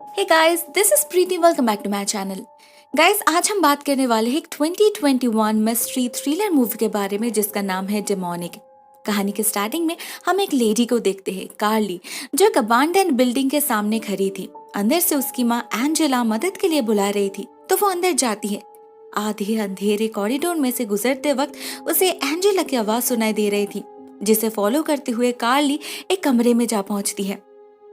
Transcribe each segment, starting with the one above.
Hey guys, this is Preeti. Welcome back to my channel. Guys, आज हम बात करने वाले हैं एक 2021 मिस्ट्री थ्रिलर मूवी के बारे में जिसका नाम है डेमोनिक। कहानी के स्टार्टिंग में हम एक लेडी को देखते हैं, कार्ली, जो एक अबांडन बिल्डिंग के सामने खड़ी थी। अंदर से उसकी माँ एंजेला मदद के लिए बुला रही थी, तो वो अंदर जाती है। आधे अंधेरे कॉरिडोर में से गुजरते वक्त उसे एंजेला की आवाज सुनाई दे रही थी, जिसे फॉलो करते हुए कार्ली एक कमरे में जा पहुंचती है।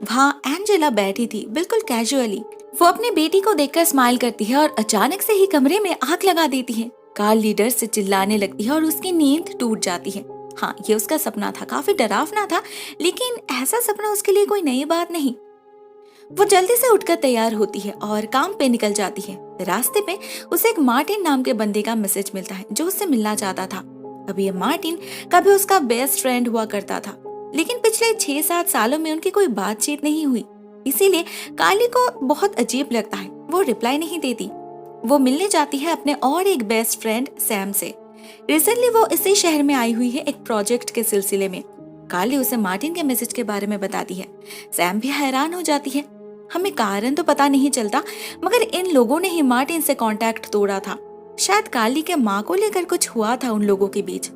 वहाँ एंजेला बैठी थी, बिल्कुल कैजुअली। वो अपनी बेटी को देखकर स्माइल करती है और अचानक से ही कमरे में आग लगा देती है। कार्ल लीडर से चिल्लाने लगती है और उसकी नींद टूट जाती है। हाँ, ये उसका सपना था, काफी डरावना था, लेकिन ऐसा सपना उसके लिए कोई नई बात नहीं। वो जल्दी से उठकर तैयार होती है और काम पे निकल जाती है। रास्ते पे उसे एक मार्टिन नाम के बंदे का मैसेज मिलता है, जो उससे मिलना चाहता था। अब ये मार्टिन कभी उसका बेस्ट फ्रेंड हुआ करता था, लेकिन पिछले 6-7 सालों में उनकी कोई बातचीत नहीं हुई। इसीलिए कार्ली को बहुत अजीब लगता है। वो रिप्लाई नहीं देती। वो मिलने जाती है अपने और एक बेस्ट फ्रेंड सैम से। रिसेंटली वो इसी शहर में आई हुई है एक प्रोजेक्ट के सिलसिले में। कार्ली उसे मार्टिन के मैसेज के बारे में बताती है। सैम भी हैरान हो जाती है। हमें कारण तो पता नहीं चलता, मगर इन लोगों ने ही मार्टिन से कांटेक्ट तोड़ा था। शायद कार्ली के माँ को लेकर कुछ हुआ था उन लोगों के बीच।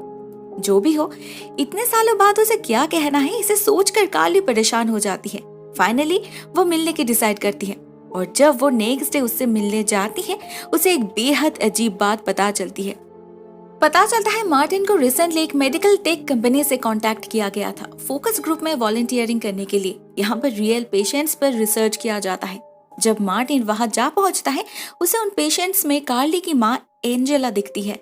जो भी हो, इतने सालों बाद उसे क्या कहना है, इसे सोचकर कार्ली परेशान हो जाती है। फाइनली वो मिलने की डिसाइड करती है, और जब वो नेक्स्ट डे उससे मिलने जाती है, उसे एक बेहद अजीब बात पता चलती है। पता चलता है मार्टिन को रिसेंटली एक मेडिकल टेक कंपनी से कांटेक्ट किया गया था, फोकस ग्रुप में वॉलंटियरिंग करने के लिए। यहाँ पर रियल पेशेंट्स पर रिसर्च किया जाता है। जब मार्टिन वहां जा पहुंचता है, उसे उन पेशेंट्स में कार्ली की माँ एंजेला दिखती है।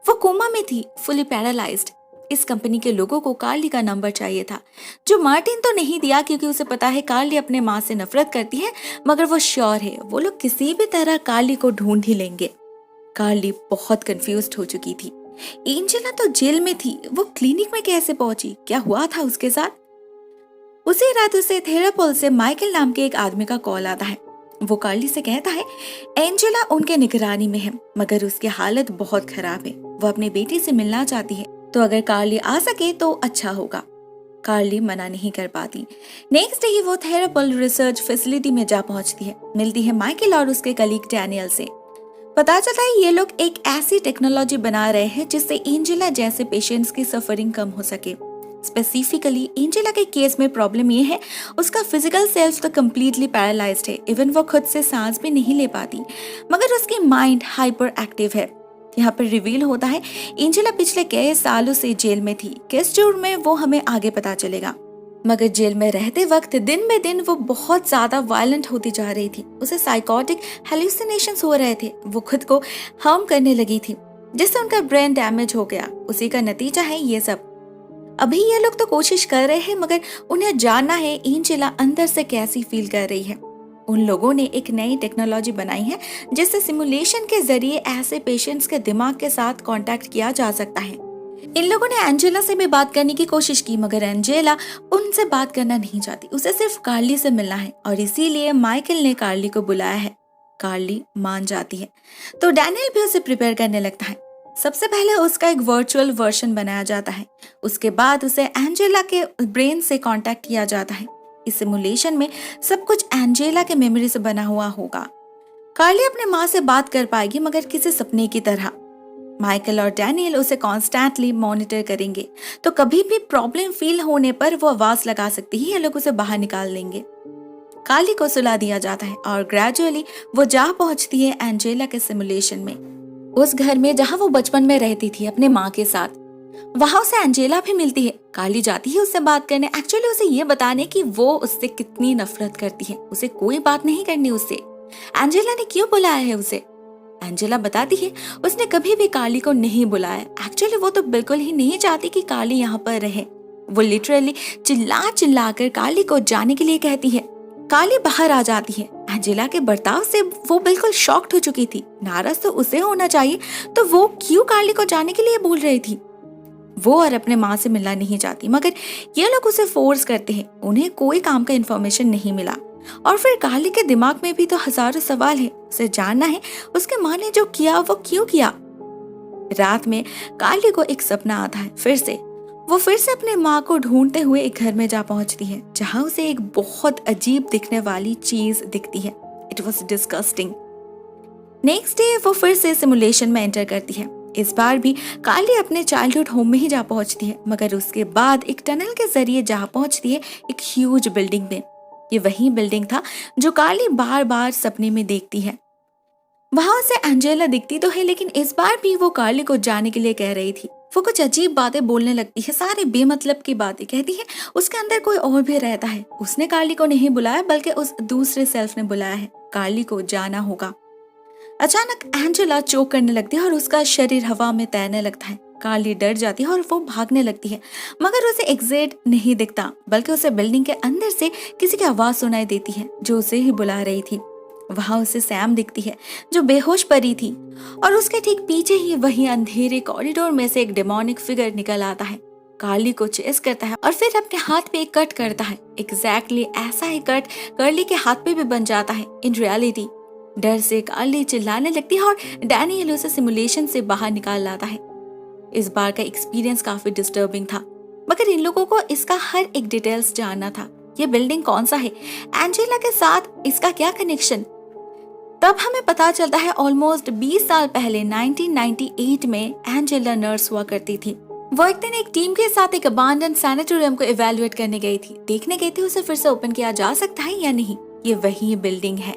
वो कोमा में थी, फुली पैरालाइज्ड। इस कंपनी के लोगों को कार्ली का नंबर चाहिए था, जो मार्टिन तो नहीं दिया, क्योंकि उसे पता है कार्ली अपने माँ से नफरत करती है, मगर वो श्योर है वो लोग किसी भी तरह कार्ली को ढूंढ ही लेंगे। कार्ली बहुत कंफ्यूज्ड हो चुकी थी। एंजेला तो जेल में थी, वो क्लिनिक में कैसे पहुंची? क्या हुआ था उसके साथ? उसी रात उसे थेरापोल से माइकल नाम के एक आदमी का कॉल आता है। वो कार्ली से कहता है एंजेला उनके निगरानी में है, मगर उसकी हालत बहुत खराब है। वो अपनी बेटी से मिलना चाहती है, तो अगर कार्ली आ सके तो अच्छा होगा। कार्ली मना नहीं कर पाती। नेक्स्ट डे ही वो थेरापोल रिसर्च फैसिलिटी में जा पहुंचती है। मिलती है माइकल और उसके कलीग डैनियल से। पता चलता है ये लोग एक ऐसी टेक्नोलॉजी बना रहे हैं जिससे एंजेला जैसे पेशेंट्स की सफरिंग कम हो सके। स्पेसिफिकली एंजेला के केस में प्रॉब्लम ये है, उसका फिजिकल सेल्फ तो कम्प्लीटली पैरालाइज्ड है। इवन वो खुद से सांस भी नहीं ले पाती, मगर उसकी माइंड हाइपर एक्टिव है। यहाँ पर रिवील होता है एंजेला पिछले कई सालों से जेल में थी। किस जुर्म में वो हमें आगे पता चलेगा, मगर जेल में रहते वक्त दिन में दिन वो बहुत ज्यादा वायलेंट होती जा रही थी। उसे साइकोटिक हेलुसिनेशंस हो रहे थे। वो खुद को हार्म करने लगी थी, जिससे उनका ब्रेन डैमेज हो गया। उसी का नतीजा है ये सब। अभी ये लोग तो कोशिश कर रहे हैं, मगर उन्हें जानना है एंजेला अंदर से कैसी फील कर रही है। उन लोगों ने एक नई टेक्नोलॉजी बनाई है जिससे सिमुलेशन के जरिए ऐसे पेशेंट्स के दिमाग के साथ कांटेक्ट किया जा सकता है। इन लोगों ने एंजेला से भी बात करने की कोशिश की, मगर एंजेला उनसे बात करना नहीं चाहती। उसे सिर्फ कार्ली से मिलना है, और इसीलिए माइकल ने कार्ली को बुलाया है। कार्ली मान जाती है, तो डैनियल भी उसे प्रिपेयर करने लगता है। सबसे पहले उसका एक वर्चुअल वर्जन बनाया जाता है। उसके बाद उसे एंजेला के ब्रेन से कांटेक्ट किया जाता है। इस सिमुलेशन में सब कुछ एंजेला के मेमोरी से बना हुआ होगा। कार्ली अपने माँ से बात कर पाएगी, मगर किसी सपने की तरह। माइकल और डैनियल उसे कॉन्स्टेंटली मॉनिटर करेंगे, तो कभी भी प्रॉब्लम फील होने पर वो आवाज लगा सकती है, ये लोग उसे बाहर निकाल लेंगे। कार्ली को सुला दिया जाता है और ग्रेजुअली वो जा पहुंचती है एंजेला के सिमुलेशन में, उस घर में जहां वो बचपन में रहती थी अपने माँ के साथ। वहां उसे एंजेला भी मिलती है। कार्ली जाती है उससे बात करने, एक्चुअली उसे ये बताने कि वो उससे कितनी नफरत करती है। उसे कोई बात नहीं करनी उससे। एंजेला ने क्यों बुलाया है उसे? एंजेला बताती है उसने कभी भी कार्ली को नहीं बुलाया। एक्चुअली वो तो बिल्कुल ही नहीं चाहती कि कार्ली यहाँ पर रहे। वो लिटरली चिल्ला चिल्ला कर कार्ली को जाने के लिए कहती है। कार्ली बाहर आ जाती है। एंजेला के बर्ताव से वो बिल्कुल शॉक्ड हो चुकी थी। नाराज तो उसे होना चाहिए, तो वो क्यों कार्ली को जाने के लिए बोल रही थी? वो और अपने माँ से मिलना नहीं चाहती, मगर ये लोग उसे फोर्स करते हैं। उन्हें कोई काम का इन्फॉर्मेशन नहीं मिला, और फिर कार्ली के दिमाग में भी तो हजारों सवाल है। उसे जानना है उसके माँ ने जो किया वो क्यों किया। रात में कार्ली को एक सपना आता है फिर से। वो फिर से अपने माँ को ढूंढते हुए एक घर में जा पहुंचती है जहां उसे एक बहुत अजीब दिखने वाली चीज दिखती है। It was disgusting. Next day वो फिर से सिमुलेशन में एंटर करती है। इस बार भी कार्ली अपने चाइल्डहुड होम में ही जा पहुंचती है, मगर उसके बाद एक टनल के जरिए जा पहुंचती है एक ह्यूज बिल्डिंग में। ये वही बिल्डिंग था जो कार्ली बार बार सपने में देखती है। वहां उसे एंजेला दिखती तो है, लेकिन इस बार भी वो कार्ली को जाने के लिए कह रही थी। वो कुछ अजीब बातें बोलने लगती है, सारे बेमतलब की बातें कहती है। उसके अंदर कोई और भी रहता है। उसने कार्ली को नहीं बुलाया, बल्कि उस दूसरे सेल्फ ने बुलाया है। कार्ली को जाना होगा। अचानक एंजेला चोक करने लगती है और उसका शरीर हवा में तैरने लगता है। कार्ली डर जाती है और वो भागने लगती है, मगर उसे एग्जिट नहीं दिखता, बल्कि उसे बिल्डिंग के अंदर से किसी की आवाज सुनाई देती है जो उसे ही बुला रही थी। वहां उसे सैम दिखती है जो बेहोश पड़ी थी, और उसके ठीक पीछे ही वही अंधेरे कॉरिडोर में से एक डेमोनिक फिगर निकल आता है। कार्ली को चेस करता है और फिर अपने हाथ पे एक कट करता है। एग्जैक्टली ऐसा ही कट कार्ली के हाथ पे भी बन जाता है। इन रियलिटी डर से कार्ली चिल्लाने लगती है और डैनियल उसे सिमुलेशन से बाहर निकाल लाता है। इस बार का एक्सपीरियंस काफी डिस्टर्बिंग था, मगर इन लोगों को इसका हर एक डिटेल्स जानना था। ये बिल्डिंग कौन सा है, एंजेला के साथ इसका क्या कनेक्शन। तब हमें पता चलता है ऑलमोस्ट 20 साल पहले 1998 में एंजेला नर्स हुआ करती थी। वो एक दिन एक टीम के साथ एक अबांडन सैनिटोरियम को इवैल्यूएट करने गई थी। देखने गई थी उसे फिर से ओपन किया जा सकता है या नहीं। ये वही बिल्डिंग है,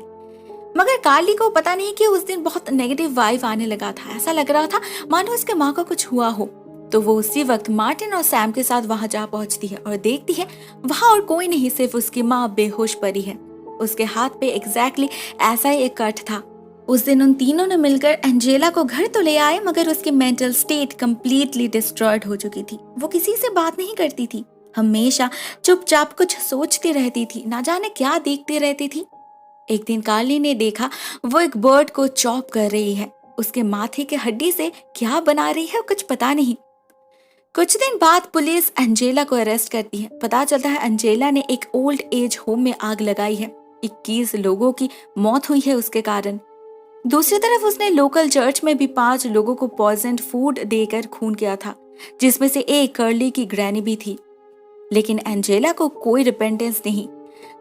मगर कार्ली को पता नहीं कि उस दिन बहुत नेगेटिव वाइब आने लगा था। ऐसा लग रहा था मानो उसके माँ को कुछ हुआ हो। तो वो उसी वक्त मार्टिन और सैम के साथ वहां जा पहुंचती है और देखती है वहां और कोई नहीं, सिर्फ उसकी माँ बेहोश पड़ी है। उसके हाथ पे एग्जैक्टली ऐसा ही एक कट था। उस दिन उन तीनों ने मिलकर एंजेला को घर तो ले आए, मगर उसकी मेंटल स्टेट कंप्लीटली डिस्ट्रॉयड हो चुकी थी। वो किसी से बात नहीं करती थी, हमेशा चुपचाप कुछ सोचती रहती थी, ना जाने क्या देखती रहती थी। एक दिन कार्ली ने देखा वो एक बर्ड को चॉप कर रही है। उसके माथे के हड्डी से क्या बना रही है कुछ पता नहीं। कुछ दिन बाद पुलिस एंजेला को अरेस्ट करती है। पता चलता है एंजेला ने एक ओल्ड एज होम में आग लगाई है। 21 लोगों की मौत हुई है उसके कारण। दूसरी तरफ उसने लोकल चर्च में भी 5 लोगों को पॉइजन्ड फूड देकर खून किया था, जिसमें से एक कर्ली की ग्रैनी भी थी। लेकिन एंजेला को कोई रिपेंटेंस नहीं।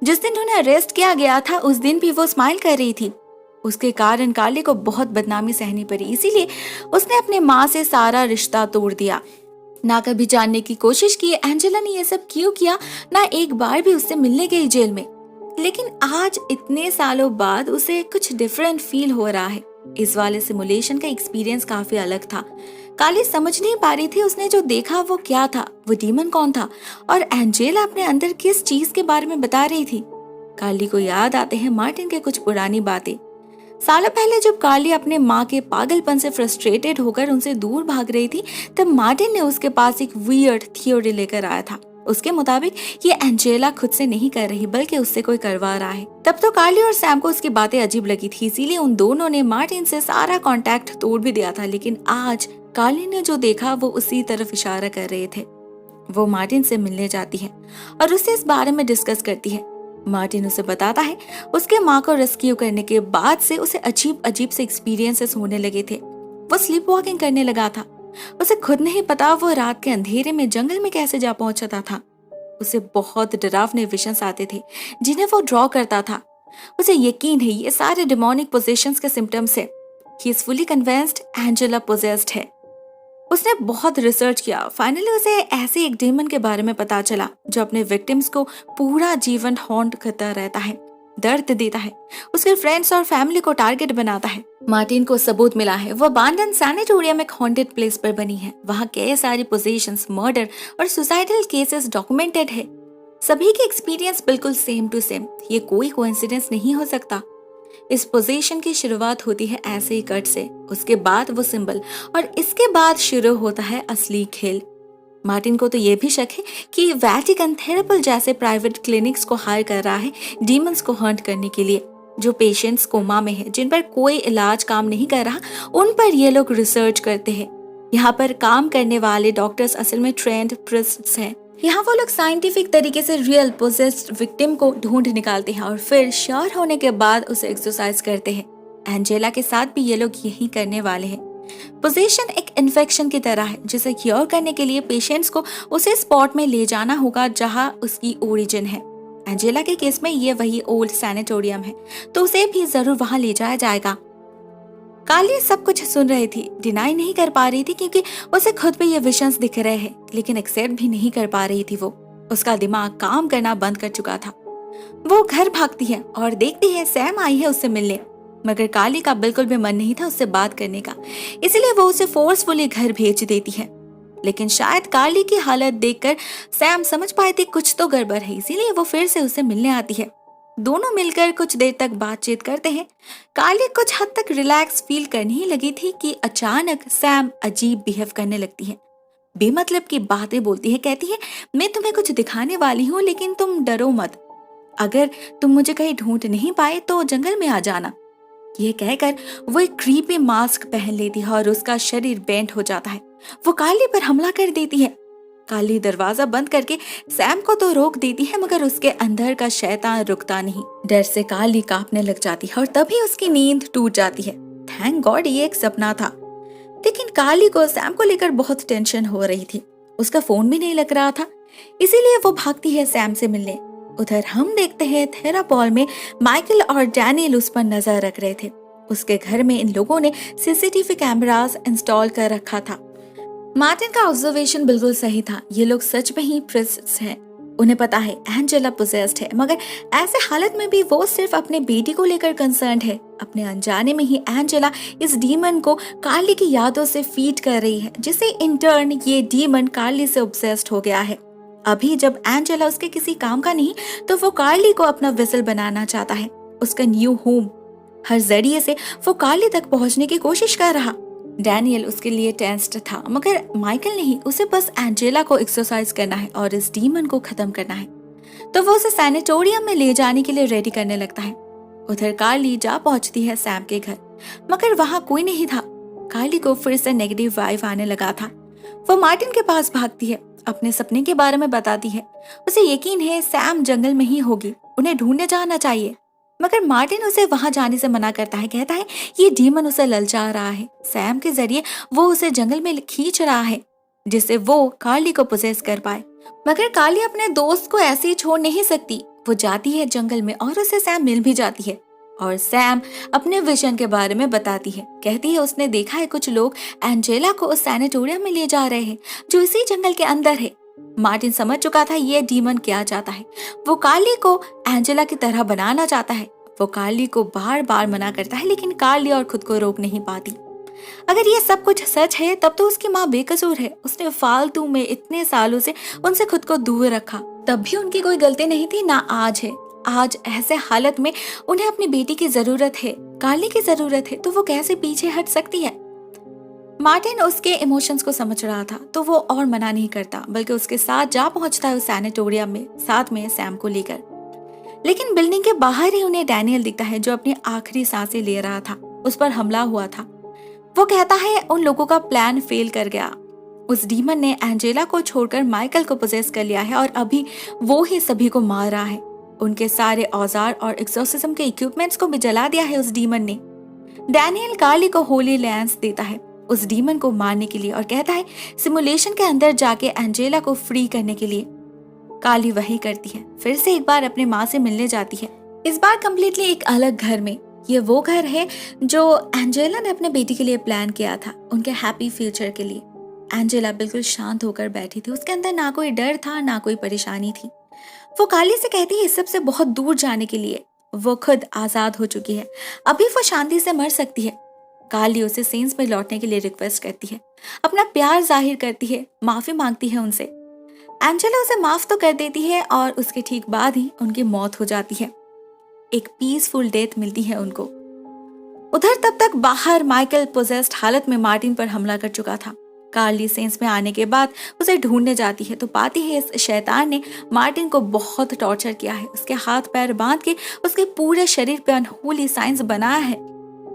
जिस दिन उन्हें अरेस्ट किया गया था उस दिन भी वो स्माइल कर रही थी। उसके कारण कार्ली को बहुत बदनामी सहनी पड़ी, इसीलिए उसने अपने माँ से सारा रिश्ता तोड़ दिया। ना कभी जानने की कोशिश की एंजेला ने ये सब क्यों किया, ना एक बार भी उससे मिलने गई जेल में। लेकिन आज इतने सालों बाद उसे कुछ डिफरेंट फील हो रहा है। इस वाले सिमुलेशन का एक्सपीरियंस काफी अलग था। कार्ली समझ नहीं पा रही थी उसने जो देखा वो क्या था, वो डीमन कौन था, और एंजेला अपने अंदर किस चीज के बारे में बता रही थी। कार्ली को याद आते हैं मार्टिन के कुछ पुरानी बातें। सालों पहले जब कार्ली अपने माँ के पागलपन से फ्रस्ट्रेटेड होकर उनसे दूर भाग रही थी, तब मार्टिन ने उसके पास एक वियर्ड थ्योरी लेकर आया था। उसके मुताबिक ये एंजेला खुद से नहीं कर रही, बल्कि उससे कोई करवा रहा है। तब तो कार्ली और सैम को उसकी बातें अजीब लगी थी, इसीलिए उन दोनों ने मार्टिन से सारा कांटेक्ट तोड़ भी दिया था। लेकिन आज कार्ली ने जो देखा वो उसी तरफ इशारा कर रहे थे। वो मार्टिन से मिलने जाती है और उससे इस बारे में डिस्कस करती है। मार्टिन उसे बताता है उसके माँ को रेस्क्यू करने के बाद से उसे अजीब अजीब से एक्सपीरियंसेस होने लगे थे। वो स्लीप वॉकिंग करने लगा था। उसे खुद नहीं पता वो रात के अंधेरे में जंगल में कैसे जा पहुंचता था। उसे बहुत डरावने विजन्स आते थे जिन्हें वो ड्रॉ करता था। उसे यकीन है ये सारे डिमोनिक पोजेशंस के सिम्टम्स है। He is fully convinced Angela possessed है। उसने बहुत रिसर्च किया। फाइनली उसे ऐसे एक डीमन के बारे में पता चला जो अपने विक्टिम्स को पूरा जीवन हॉन्ट करता रहता है, दर्द देता है, उसके फ्रेंड्स और फैमिली को टारगेट बनाता है। मार्टिन को सबूत मिला है वो अबांडन सैनिटोरियम एक हॉन्टेड प्लेस पर बनी है। वहाँ कई सारी पोजीशंस, मर्डर और सुसाइडल केसेस डॉक्यूमेंटेड है। सभी के एक्सपीरियंस बिल्कुल सेम टू सेम। ये कोई कोइंसिडेंस नहीं हो सकता। इस पोजीशन की शुरुआत होती है ऐसे ही कट से, उसके बाद वो सिंबल, और इसके बाद शुरू होता है असली खेल। मार्टिन को तो ये भी शक है कि वैटिकन थेरेपल जैसे प्राइवेट क्लिनिक्स को हायर कर रहा है डीमंस को हंट करने के लिए। जो पेशेंट्स कोमा में है, जिन पर कोई इलाज काम नहीं कर रहा, उन पर ये लोग रिसर्च करते हैं। यहाँ पर काम करने वाले डॉक्टर्स असल में ट्रेंड प्रिस्ट्स हैं। यहाँ वो लोग साइंटिफिक तरीके से रियल पोजेस्ड विक्टिम को ढूंढ निकालते हैं और फिर श्योर होने के बाद उसे एक्सरसाइज करते हैं। एंजेला के साथ भी ये लोग यही करने वाले हैं। पोजेशन एक इन्फेक्शन की तरह है जिसे क्योर करने के लिए पेशेंट्स को उसे स्पॉट में ले जाना होगा जहां उसकी ओरिजिन है। एंजेला के केस में ये वही ओल्ड सैनिटोरियम है, तो उसे भी जरूर वहां ले जाया जाएगा। काली सब कुछ सुन रही थी, डिनाई नहीं कर पा रही थी क्योंकि उसे खुद पे ये विजन्स दिख रहे हैं, लेकिन एक्सेप्ट भी नहीं कर पा रही थी। वो उसका दिमाग काम करना बंद कर चुका था। वो घर भागती है और देखती है सैम आई है उससे मिलने, मगर काली का बिल्कुल भी मन नहीं था उससे बात करने का, इसलिए वो उसे फोर्सफुली घर भेज देती है। लेकिन शायद काली की हालत देखकर सैम समझ पाए थे कुछ तो गड़बड़ है, इसीलिए वो फिर से उसे मिलने आती है। दोनों मिलकर कुछ देर तक बातचीत करते हैं। काली कुछ हद तक रिलैक्स फील करने ही लगी थी कि अचानक सैम अजीब बिहेव करने लगती है। बेमतलब की बातें बोलती है, कहती है मैं तुम्हें कुछ दिखाने वाली हूँ लेकिन तुम डरो मत, अगर तुम मुझे कहीं ढूंढ नहीं पाए तो जंगल में आ जाना। ये कहकर वो एक क्रीपी मास्क पहन लेती है और उसका शरीर बेंट हो जाता है। वो काली पर हमला कर देती है। काली दरवाजा बंद करके सैम को तो रोक देती है, मगर उसके अंदर का शैतान रुकता नहीं। डर से काली कांपने लग जाती है और तभी उसकी नींद टूट जाती है। थैंक गॉड ये एक सपना था। लेकिन काली को सैम को लेकर बहुत टेंशन हो रही थी। उसका फोन भी नहीं लग रहा था, इसीलिए वो भागती है सैम से मिलने। उधर हम देखते हैं थेरापॉल में माइकल और डैनियल उस पर नजर रख रहे थे। उसके घर में इन लोगों ने सीसीटीवी कैमरास इंस्टॉल कर रखा था। मार्टिन का ऑब्जर्वेशन बिल्कुल सही था, ये लोग सच में ही प्रिस्ट हैं। उन्हें पता है एंजेला पोजेस्ड है, मगर ऐसे हालत में भी वो सिर्फ अपने बेटी को लेकर कंसर्न्ड है। अपने अनजाने में ही एंजेला इस डीमन को कार्ली की यादों से फीड कर रही है, जिससे इन टर्न ये डीमन कार्ली से ऑब्सेस्ड हो गया है। अभी जब एंजेला उसके किसी काम का नहीं, तो वो कार्ली को अपना विसल बनाना चाहता है, उसका न्यू होम। हर जरिए से वो कार्ली तक पहुंचने की कोशिश कर रहा। डैनियल उसके लिए टेंस्ड था, मगर माइकल नहीं, उसे बस एंजेला को एक्सरसाइज करना है और इस डीमन को खत्म करना है। तो वो उसे सैनिटोरियम में ले जाने के लिए रेडी करने लगता है। उधर कार्ली जा पहुंचती है सैम के घर, मगर वहां कोई नहीं था। कार्ली को फिर से नेगेटिव वाइब आने लगा था। वो मार्टिन के पास भागती है, अपने सपने के बारे में बताती है। उसे यकीन है सैम जंगल में ही होगी, उन्हें ढूंढने जाना चाहिए। मगर मार्टिन उसे वहां जाने से मना करता है, कहता है ये डीमन उसे ललचा रहा है। सैम के जरिए वो उसे जंगल में खींच रहा है, जिससे वो कार्ली को पोजेस कर पाए। मगर कार्ली अपने दोस्त को ऐसे ही छोड़ नहीं सकती। वो जाती है जंगल में और उसे सैम मिल भी जाती है और सैम अपने विजन के बारे में बताती है। कहती है उसने देखा है कुछ लोग एंजेला को उस सैनिटोरियम में ले जा रहे हैं जो इसी जंगल के अंदर है। मार्टिन समझ चुका था ये डीमन क्या चाहता है। वो कार्ली को एंजेला की तरह बनाना चाहता है। वो कार्ली को बार बार मना करता है, लेकिन कार्ली और खुद को रोक नहीं पाती। अगर ये सब कुछ सच है तब तो उसकी माँ बेकसूर है। उसने फालतू में इतने सालों से उनसे खुद को दूर रखा, तब भी उनकी कोई गलती नहीं थी, ना आज है। आज ऐसे हालत में उन्हें अपनी बेटी की जरूरत है, कार्ली की जरूरत है, तो वो कैसे पीछे हट सकती है। मार्टिन उसके इमोशंस को समझ रहा था, तो वो और मना नहीं करता, बल्कि उसके साथ जा पहुंचता है उस सैनिटोरियम में, साथ में सैम को लेकर। लेकिन बिल्डिंग के बाहर ही उन्हें डैनियल दिखता है, जो अपनी आखिरी सांसें ले रहा था। उस पर हमला हुआ था। वो कहता है उन लोगों का प्लान फेल कर गया। उस डीमन ने एंजेला को छोड़कर माइकल को पोजेस कर लिया है और अभी वो ही सभी को मार रहा है। उनके सारे औजार और एक्सोर्सिज्म के इक्विपमेंट्स को भी जला दिया है उस डीमन ने। डैनियल कार्ली को होली लैंस देता है उस डीमन को मारने के लिए और कहता है सिमुलेशन के अंदर जाके एंजेला को फ्री करने के लिए। कार्ली वही करती है, फिर से एक बार अपने माँ से मिलने जाती है, इस बार कम्प्लीटली एक अलग घर में। ये वो घर है जो एंजेला ने अपने बेटी के लिए प्लान किया था, उनके हैप्पी फ्यूचर के लिए। एंजेला बिल्कुल शांत होकर बैठी थी, उसके अंदर ना कोई डर था ना कोई परेशानी थी। वो कार्ली से कहती है इस सब से बहुत दूर जाने के लिए। वो खुद आजाद हो चुकी है, अभी वो शांति से मर सकती है। कार्ली उसे सेंस में लौटने के लिए रिक्वेस्ट करती है, अपना प्यार जाहिर करती है, माफी मांगती है उनसे। एंजेला उसे माफ तो कर देती है और उसके ठीक बाद ही उनकी मौत हो जाती है। एक पीसफुल डेथ मिलती है उनको। उधर तब तक बाहर माइकल पोजेस्ड हालत में मार्टिन पर हमला कर चुका था। कार्ली सेंस में आने के बाद उसे ढूंढने जाती है तो पाती है इस शैतान ने मार्टिन को बहुत टॉर्चर किया है। उसके हाथ पैर बांध के उसके पूरे शरीर पर अनहोली साइंस बनाया है।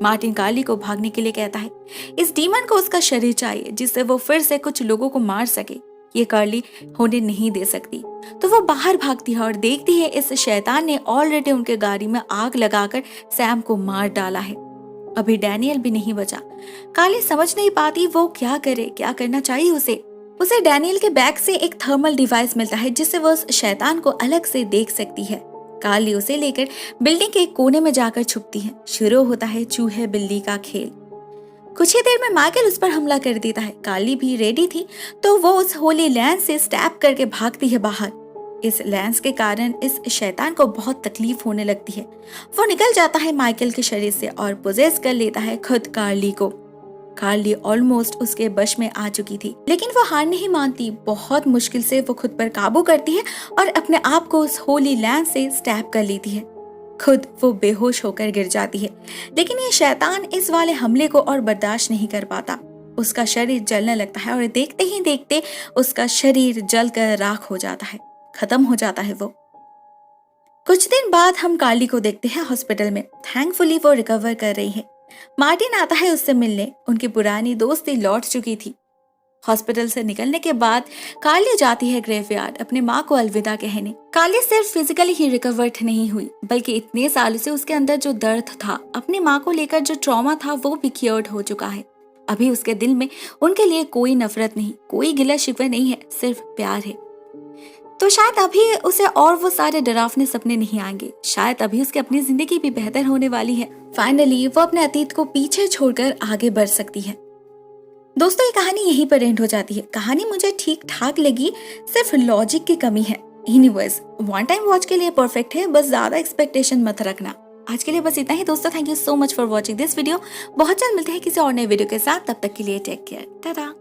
मार्टिन कार्ली को भागने के लिए कहता है, इस डीमन को उसका शरीर चाहिए जिससे वो फिर से कुछ लोगों को मार सके। ये कार्ली होने नहीं दे सकती, तो वो बाहर भागती है और देखती है इस शैतान ने ऑलरेडी उनके गाड़ी में आग लगाकर सैम को मार डाला है। अभी डैनियल भी नहीं बचा। काली समझ नहीं पाती वो क्या करे, क्या करना चाहिए उसे। उसे डैनियल के बैग से एक थर्मल डिवाइस मिलता है जिससे वो उस शैतान को अलग से देख सकती है। काली उसे लेकर बिल्डिंग के एक कोने में जाकर छुपती है। शुरू होता है चूहे बिल्ली का खेल। कुछ ही देर में माइकल उस पर हमला कर देता है। काली भी रेडी थी तो वो उस होली लैंस से स्टैप करके भागती है बाहर। इस लैंस के कारण इस शैतान को बहुत तकलीफ होने लगती है। वो निकल जाता है माइकल के शरीर से और पोजेस कर लेता है खुद कार्ली को। कार्ली ऑलमोस्ट उसके वश में आ चुकी थी, लेकिन वो हार नहीं मानती। बहुत मुश्किल से वो खुद पर काबू करती है और अपने आप को उस होली लैंस से स्टैप कर लेती है। खुद वो बेहोश होकर गिर जाती है, लेकिन ये शैतान इस वाले हमले को और बर्दाश्त नहीं कर पाता। उसका शरीर जलने लगता है और देखते ही देखते उसका शरीर जलकर राख हो जाता है, खत्म हो जाता है वो। कुछ दिन बाद हम कार्ली को देखते हैं हॉस्पिटल में। थैंकफुली वो रिकवर कर रही है। मार्टिन आता है उससे मिलने। उनकी पुरानी दोस्ती लौट चुकी थी। हॉस्पिटल से निकलने के बाद कार्ली जाती है ग्रेवयार्ड अपने माँ को अलविदा कहने। कार्ली सिर्फ फिजिकली ही रिकवर्ड नहीं हुई, बल्कि इतने सालों से उसके अंदर जो दर्द था, अपनी माँ को लेकर जो ट्रॉमा था, वो भी क्योर्ड हो चुका है। अभी उसके दिल में उनके लिए कोई नफरत नहीं, कोई गिला शिकवा नहीं है, सिर्फ प्यार है। तो शायद अभी उसे और वो सारे डरावने सपने नहीं आएंगे। शायद अभी उसकी अपनी जिंदगी भी बेहतर होने वाली है। फाइनली वो अपने अतीत को पीछे छोड़कर आगे बढ़ सकती है। दोस्तों, ये कहानी यहीं पर एंड हो जाती है। कहानी मुझे ठीक ठाक लगी, सिर्फ लॉजिक की कमी है। एनीवेज, वन टाइम वॉच के लिए परफेक्ट है, बस ज्यादा एक्सपेक्टेशन मत रखना। आज के लिए बस इतना ही दोस्तों। Thank you so much for watching this video. बहुत जल्द मिलते हैं किसी और नए वीडियो के साथ। तब तक के लिए टेक केयर, टाटा।